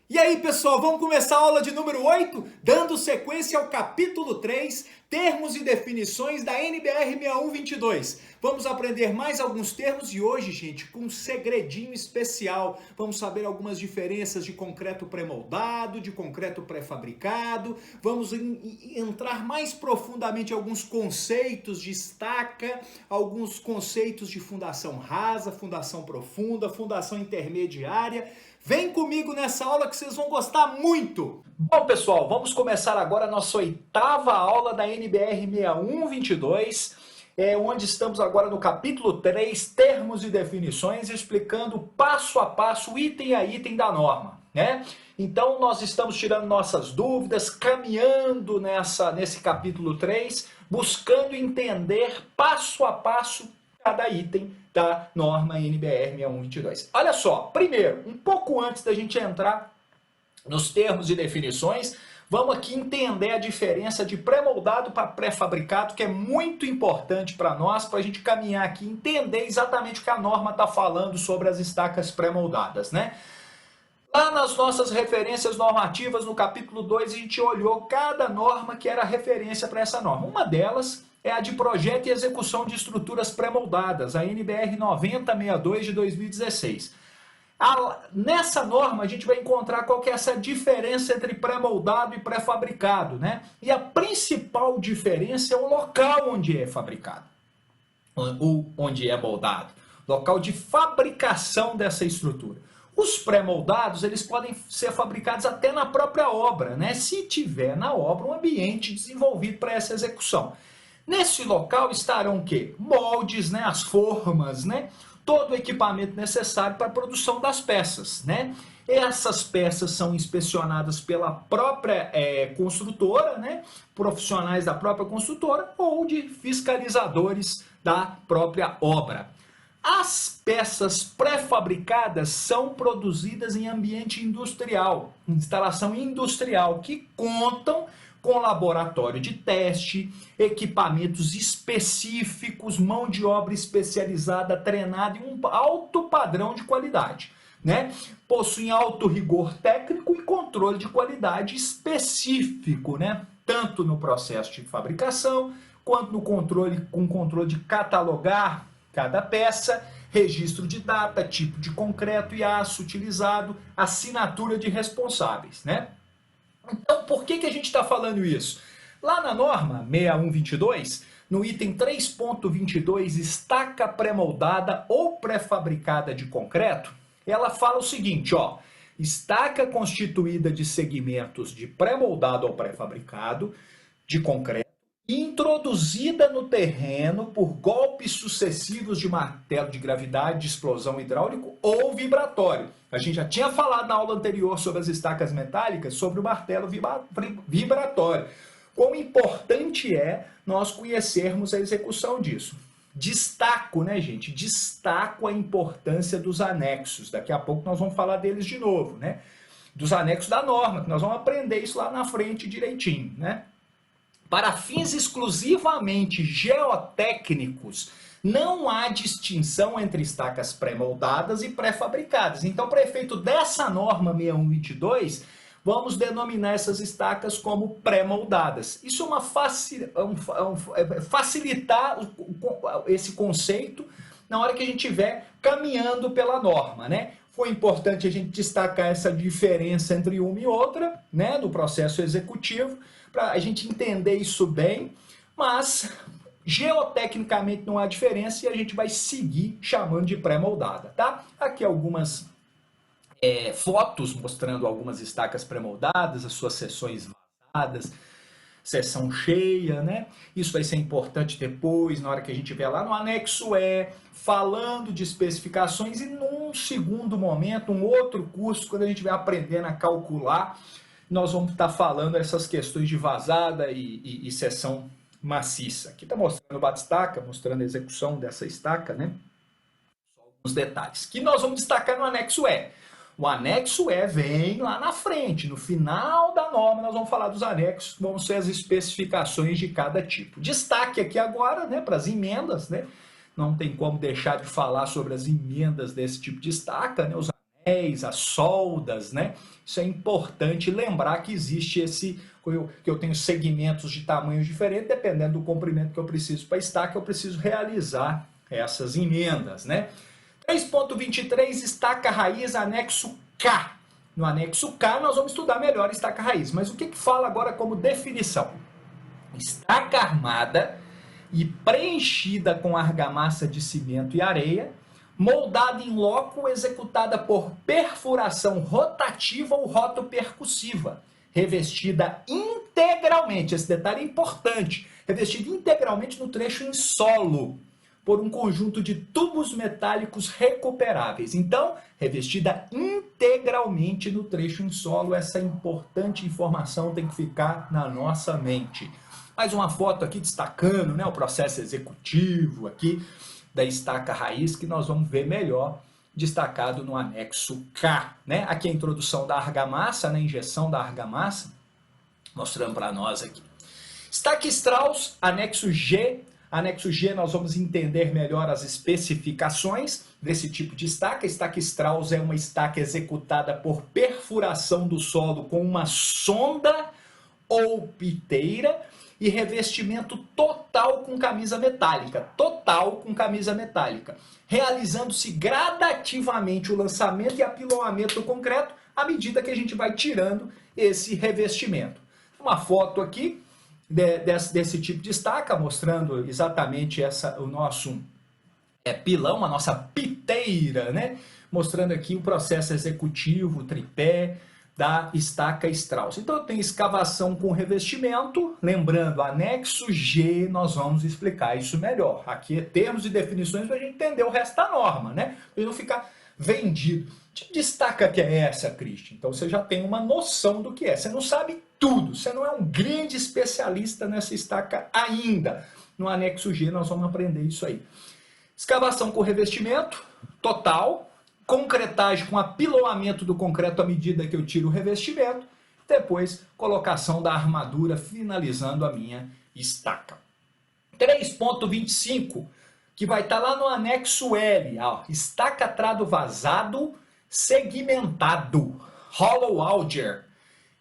E aí, pessoal, vamos começar a aula de número 8, dando sequência ao capítulo 3, termos e definições da NBR 6122. Vamos aprender mais alguns termos e hoje, gente, com um segredinho especial. Vamos saber algumas diferenças de concreto pré-moldado, de concreto pré-fabricado. Vamos entrar mais profundamente em alguns conceitos de estaca, alguns conceitos de fundação rasa, fundação profunda, fundação intermediária. Vem comigo nessa aula que vocês vão gostar muito! Bom, pessoal, vamos começar agora a nossa oitava aula da NBR 6122, onde estamos agora no capítulo 3, termos e definições, explicando passo a passo, item a item da norma, né? Então, nós estamos tirando nossas dúvidas, caminhando nesse capítulo 3, buscando entender passo a passo cada item da norma NBR 6122. Olha só, primeiro, um pouco antes da gente entrar nos termos e definições, vamos aqui entender a diferença de pré-moldado para pré-fabricado, que é muito importante para nós, para a gente caminhar aqui e entender exatamente o que a norma está falando sobre as estacas pré-moldadas, né? Lá nas nossas referências normativas, no capítulo 2, a gente olhou cada norma que era referência para essa norma. Uma delas é a de projeto e execução de estruturas pré-moldadas, a NBR 9062 de 2016. Nessa norma a gente vai encontrar qual que é essa diferença entre pré-moldado e pré-fabricado, né? E a principal diferença é o local onde é fabricado, ou onde é moldado, local de fabricação dessa estrutura. Os pré-moldados, eles podem ser fabricados até na própria obra, né? Se tiver na obra um ambiente desenvolvido para essa execução. Nesse local estarão o quê? Moldes, né? As formas, né? Todo o equipamento necessário para a produção das peças, né? Essas peças são inspecionadas pela própria construtora, né? Profissionais da própria construtora ou de fiscalizadores da própria obra. As peças pré-fabricadas são produzidas em ambiente industrial, instalação industrial, que contam com laboratório de teste, equipamentos específicos, mão de obra especializada, treinada e um alto padrão de qualidade, né? Possuem alto rigor técnico e controle de qualidade específico, né? Tanto no processo de fabricação, quanto no controle de catalogar cada peça, registro de data, tipo de concreto e aço utilizado, assinatura de responsáveis, né? Então, por que a gente está falando isso? Lá na norma 6122, no item 3.22, estaca pré-moldada ou pré-fabricada de concreto, ela fala o seguinte, ó, estaca constituída de segmentos de pré-moldado ou pré-fabricado de concreto, introduzida no terreno por golpes sucessivos de martelo de gravidade, de explosão hidráulico ou vibratório. A gente já tinha falado na aula anterior sobre as estacas metálicas, sobre o martelo vibratório. Quão importante é nós conhecermos a execução disso. Destaco, né, gente? Destaco a importância dos anexos. Daqui a pouco nós vamos falar deles de novo, né? Dos anexos da norma, que nós vamos aprender isso lá na frente direitinho, né? Para fins exclusivamente geotécnicos, não há distinção entre estacas pré-moldadas e pré-fabricadas. Então, para efeito dessa norma 6122, vamos denominar essas estacas como pré-moldadas. Isso é uma facilitar esse conceito na hora que a gente estiver caminhando pela norma, né? Foi importante a gente destacar essa diferença entre uma e outra, né, do processo executivo, para a gente entender isso bem, mas geotecnicamente não há diferença e a gente vai seguir chamando de pré-moldada, tá? Aqui algumas fotos mostrando algumas estacas pré-moldadas, as suas seções vazadas, seção cheia, né? Isso vai ser importante depois, na hora que a gente vier lá no anexo falando de especificações e num segundo momento, um outro curso, quando a gente vai aprendendo a calcular, nós vamos estar falando essas questões de vazada e seção maciça. Aqui está mostrando o bate-estaca, mostrando a execução dessa estaca, né? Só alguns detalhes. Que nós vamos destacar no anexo E. O anexo E vem lá na frente, no final da norma nós vamos falar dos anexos, que vão ser as especificações de cada tipo. Destaque aqui agora, né, para as emendas, né? Não tem como deixar de falar sobre as emendas desse tipo de estaca, né? Os anéis, as soldas, né? Isso é importante lembrar que existe que eu tenho segmentos de tamanhos diferentes, dependendo do comprimento que eu preciso para estaca, eu preciso realizar essas emendas, né? 3.23, estaca raiz, anexo K. No anexo K nós vamos estudar melhor estaca raiz, mas o que fala agora como definição? Estaca armada e preenchida com argamassa de cimento e areia, moldada em loco, executada por perfuração rotativa ou rotopercussiva, revestida integralmente, esse detalhe é importante, revestida integralmente no trecho em solo, por um conjunto de tubos metálicos recuperáveis. Então, revestida integralmente no trecho em solo, essa importante informação tem que ficar na nossa mente. Mais uma foto aqui destacando, né, o processo executivo aqui da estaca raiz, que nós vamos ver melhor destacado no anexo K. Né? Aqui a introdução da argamassa, né, injeção da argamassa, mostrando para nós aqui. Estaca Strauss, anexo G. Anexo G nós vamos entender melhor as especificações desse tipo de estaca. Estaca Strauss é uma estaca executada por perfuração do solo com uma sonda ou piteira e revestimento total com camisa metálica, realizando-se gradativamente o lançamento e apiloamento do concreto à medida que a gente vai tirando esse revestimento. Uma foto aqui desse tipo de estaca, mostrando exatamente o nosso pilão, a nossa piteira, né? Mostrando aqui o processo executivo, o tripé da estaca Strauss. Então eu tenho escavação com revestimento, lembrando, anexo G, nós vamos explicar isso melhor. Aqui é termos e definições para a gente entender o resto da norma, né? Para não ficar vendido. Que tipo de estaca que é essa, Cristian? Então você já tem uma noção do que é. Você não sabe tudo, você não é um grande especialista nessa estaca ainda. No anexo G nós vamos aprender isso aí. Escavação com revestimento total, concretagem com apiloamento do concreto à medida que eu tiro o revestimento, depois colocação da armadura, finalizando a minha estaca. 3.25, que vai estar lá no anexo L, ó, estaca trado vazado segmentado, hollow auger,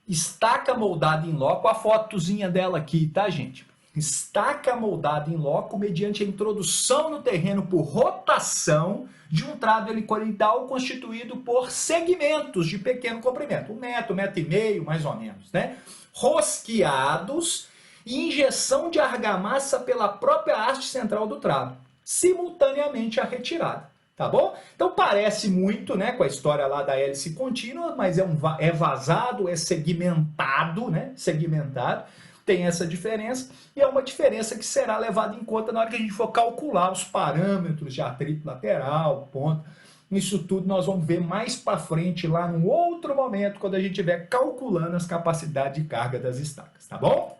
estaca moldada em loco, a fotozinha dela aqui, tá, gente? Estaca moldada em loco mediante a introdução no terreno por rotação de um trado helicoidal constituído por segmentos de pequeno comprimento, 1 metro e meio, mais ou menos, né? Rosqueados e injeção de argamassa pela própria haste central do trado, simultaneamente à retirada, tá bom? Então parece muito, né, com a história lá da hélice contínua, mas é vazado, é segmentado, né? Segmentado. Tem essa diferença, e é uma diferença que será levada em conta na hora que a gente for calcular os parâmetros de atrito lateral, ponto. Isso tudo nós vamos ver mais para frente, lá num outro momento, quando a gente estiver calculando as capacidades de carga das estacas, tá bom?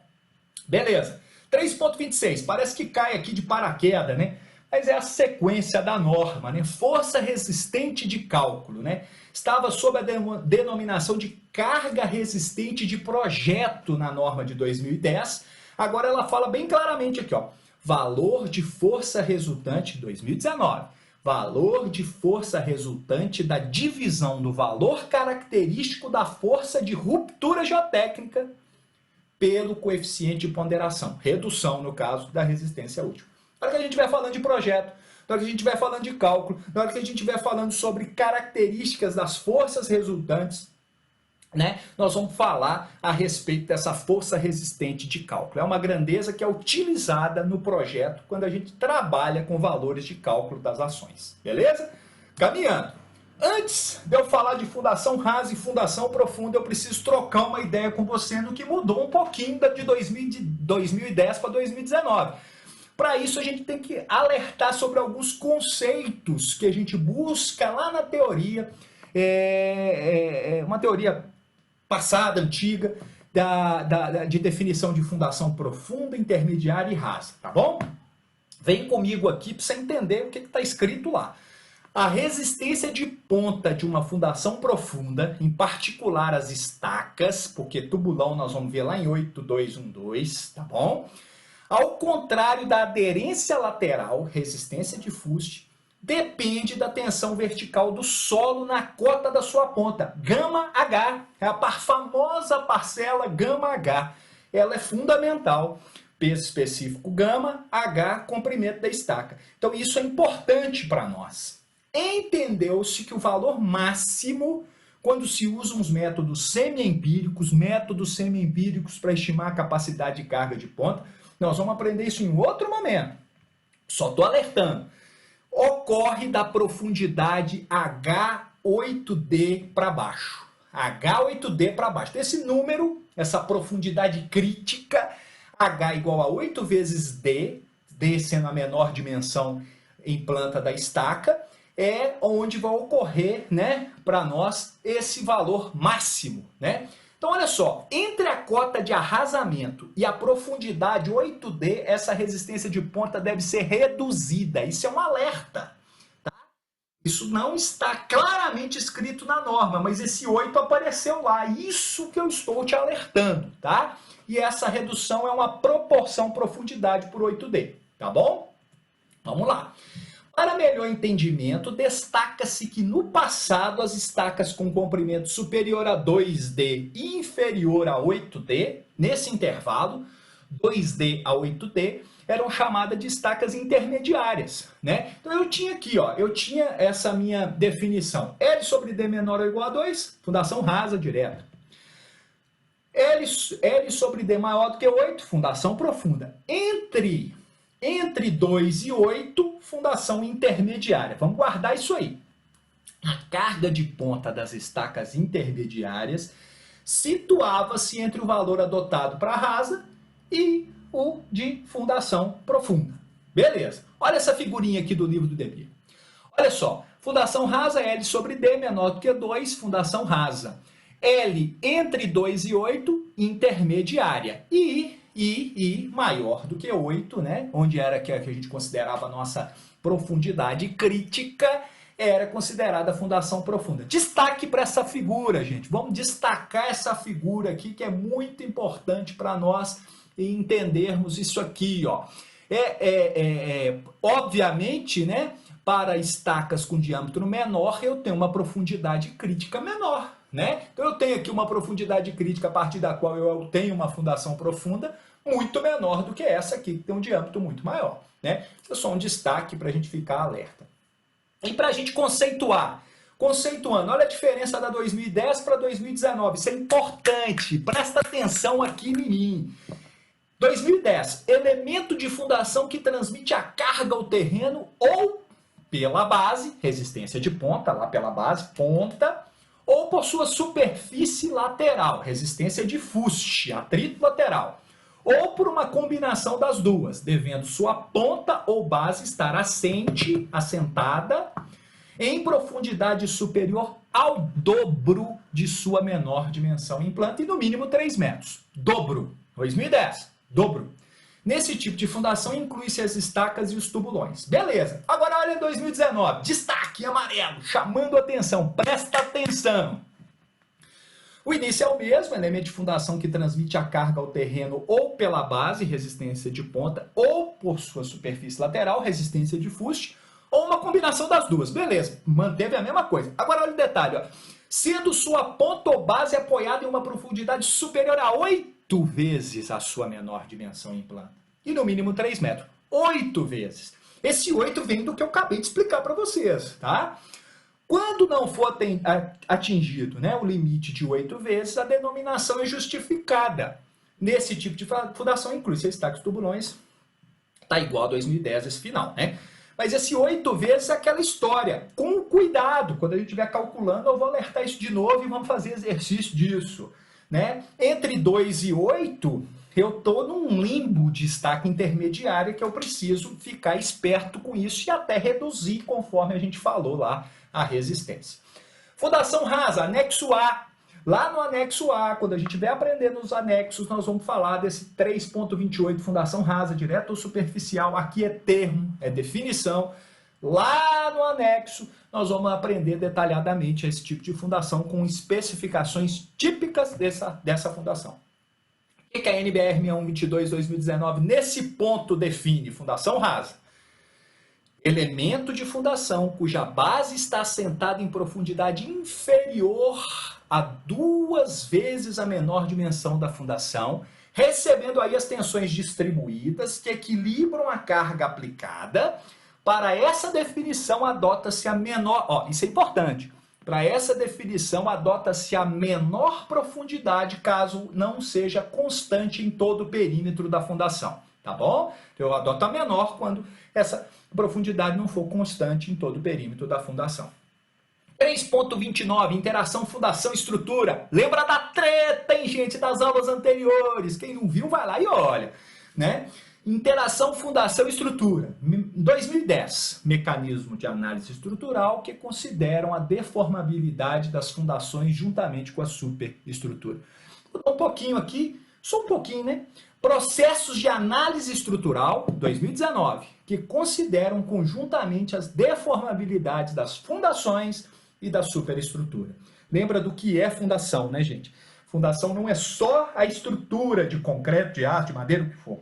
Beleza. 3.26, parece que cai aqui de paraquedas, né? Mas é a sequência da norma, né? Força resistente de cálculo, né? Estava sob a denominação de carga resistente de projeto na norma de 2010. Agora ela fala bem claramente aqui, ó, valor de força resultante 2019. Valor de força resultante da divisão do valor característico da força de ruptura geotécnica pelo coeficiente de ponderação, redução no caso da resistência útil. Na hora que a gente estiver falando de projeto, na hora que a gente estiver falando de cálculo, na hora que a gente estiver falando sobre características das forças resultantes, né, nós vamos falar a respeito dessa força resistente de cálculo. É uma grandeza que é utilizada no projeto quando a gente trabalha com valores de cálculo das ações. Beleza? Caminhando. Antes de eu falar de fundação rasa e fundação profunda, eu preciso trocar uma ideia com você no que mudou um pouquinho de 2010 para 2019. Para isso, a gente tem que alertar sobre alguns conceitos que a gente busca lá na teoria, uma teoria passada, antiga, de definição de fundação profunda, intermediária e rasa, tá bom? Vem comigo aqui para você entender o que está escrito lá. A resistência de ponta de uma fundação profunda, em particular as estacas, porque tubulão nós vamos ver lá em 8212, tá bom? Ao contrário da aderência lateral, resistência de fuste, depende da tensão vertical do solo na cota da sua ponta. ΓH é a famosa parcela γH. Ela é fundamental. Peso específico γ, H, comprimento da estaca. Então isso é importante para nós. Entendeu-se que o valor máximo, quando se usam os métodos semi-empíricos para estimar a capacidade de carga de ponta, nós vamos aprender isso em outro momento. Só estou alertando. Ocorre da profundidade H8D para baixo. H8D para baixo. Então, esse número, essa profundidade crítica, H igual a 8 vezes D, D sendo a menor dimensão em planta da estaca, é onde vai ocorrer, né, para nós esse valor máximo, né? Então, olha só, entre a cota de arrasamento e a profundidade 8D, essa resistência de ponta deve ser reduzida. Isso é um alerta, tá? Isso não está claramente escrito na norma, mas esse 8 apareceu lá. Isso que eu estou te alertando, tá? E essa redução é uma proporção profundidade por 8D, tá bom? Vamos lá. Para melhor entendimento, destaca-se que no passado as estacas com comprimento superior a 2D e inferior a 8D, nesse intervalo, 2D a 8D, eram chamadas de estacas intermediárias, né? Então eu tinha aqui, ó, eu tinha essa minha definição. L sobre D menor ou igual a 2, fundação rasa direto. L sobre D maior do que 8, fundação profunda. Entre 2 e 8, fundação intermediária. Vamos guardar isso aí. A carga de ponta das estacas intermediárias situava-se entre o valor adotado para rasa e o de fundação profunda. Beleza. Olha essa figurinha aqui do livro do Debye. Olha só. Fundação rasa, L sobre D menor do que 2, fundação rasa. L entre 2 e 8, intermediária. E maior do que 8, né? Onde era que a gente considerava a nossa profundidade crítica, era considerada a fundação profunda. Destaque para essa figura, gente. Vamos destacar essa figura aqui, que é muito importante para nós entendermos isso aqui, ó. Obviamente, né? Para estacas com diâmetro menor, eu tenho uma profundidade crítica menor, né? Então eu tenho aqui uma profundidade crítica a partir da qual eu tenho uma fundação profunda muito menor do que essa aqui, que tem um diâmetro muito maior, né? É só um destaque para a gente ficar alerta. E para a gente conceituando, olha a diferença da 2010 para 2019, isso é importante, presta atenção aqui em mim. 2010, elemento de fundação que transmite a carga ao terreno ou pela base, resistência de ponta, lá pela base, ponta, ou por sua superfície lateral, resistência de fuste, atrito lateral, ou por uma combinação das duas, devendo sua ponta ou base estar assentada em profundidade superior ao dobro de sua menor dimensão em planta e no mínimo 3 metros. Dobro. 2010. Dobro. Nesse tipo de fundação inclui-se as estacas e os tubulões. Beleza. Agora olha 2019. Destaque em amarelo, chamando atenção. Presta atenção. O início é o mesmo, elemento de fundação que transmite a carga ao terreno ou pela base, resistência de ponta, ou por sua superfície lateral, resistência de fuste, ou uma combinação das duas. Beleza, manteve a mesma coisa. Agora olha o detalhe, ó. Sendo sua ponta ou base apoiada em uma profundidade superior a 8 vezes a sua menor dimensão em planta. E no mínimo 3 metros. 8 vezes. Esse 8 vem do que eu acabei de explicar para vocês, tá? Quando não for atingido, né, o limite de 8 vezes, a denominação é justificada. Nesse tipo de fundação, inclui-se estacas e tubulões. Está igual a 2010 esse final, né? Mas esse 8 vezes é aquela história. Com cuidado, quando a gente estiver calculando, eu vou alertar isso de novo e vamos fazer exercício disso, né? Entre 2 e 8, eu estou num limbo de estaca intermediária que eu preciso ficar esperto com isso e até reduzir, conforme a gente falou lá, a resistência. Fundação rasa, anexo A. Lá no anexo A, quando a gente estiver aprendendo os anexos, nós vamos falar desse 3.28, fundação rasa, direta ou superficial. Aqui é termo, é definição. Lá no anexo, nós vamos aprender detalhadamente esse tipo de fundação com especificações típicas dessa fundação. O que a NBR 6122-2019 nesse ponto define? Fundação rasa. elemento de fundação cuja base está assentada em profundidade inferior a 2 vezes a menor dimensão da fundação, recebendo aí as tensões distribuídas que equilibram a carga aplicada. Para essa definição adota-se a menor, isso é importante, para essa definição adota-se a menor profundidade caso não seja constante em todo o perímetro da fundação, tá bom? Eu adoto a menor quando essa profundidade não for constante em todo o perímetro da fundação. 3.29, interação fundação-estrutura. Lembra da treta, hein, gente, das aulas anteriores? Quem não viu, vai lá e olha, né? Interação fundação-estrutura. 2010, mecanismo de análise estrutural que consideram a deformabilidade das fundações juntamente com a superestrutura. Vou dar um pouquinho aqui, só um pouquinho, né? Processos de análise estrutural, 2019, que consideram conjuntamente as deformabilidades das fundações e da superestrutura. Lembra do que é fundação, né, gente? Fundação não é só a estrutura de concreto, de aço, de madeira, o que for.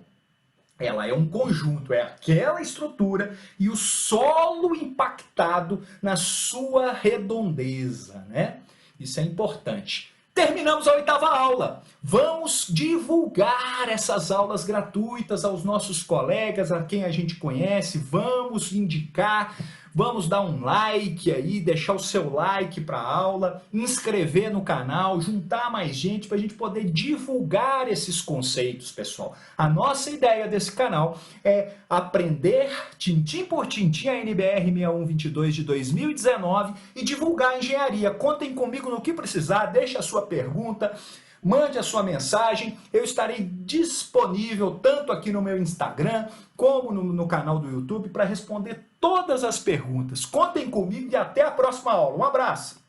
Ela é um conjunto, é aquela estrutura e o solo impactado na sua redondeza, né? Isso é importante. Terminamos a 8ª aula. Vamos divulgar essas aulas gratuitas aos nossos colegas, a quem a gente conhece. Vamos indicar, vamos dar um like aí, deixar o seu like para a aula, inscrever no canal, juntar mais gente para a gente poder divulgar esses conceitos, pessoal. A nossa ideia desse canal é aprender tintim por tintim a NBR 6122 de 2019 e divulgar a engenharia. Contem comigo no que precisar, deixe a sua pergunta, mande a sua mensagem, eu estarei disponível tanto aqui no meu Instagram como no canal do YouTube para responder todas as perguntas. Contem comigo e até a próxima aula. Um abraço!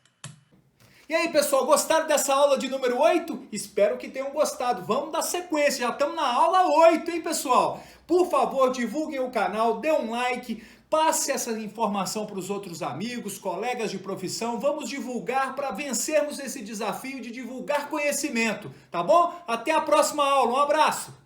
E aí, pessoal, gostaram dessa aula de número 8? Espero que tenham gostado. Vamos dar sequência, já estamos na aula 8, hein, pessoal? Por favor, divulguem o canal, dê um like, passe essa informação para os outros amigos, colegas de profissão. Vamos divulgar para vencermos esse desafio de divulgar conhecimento, tá bom? Até a próxima aula. Um abraço!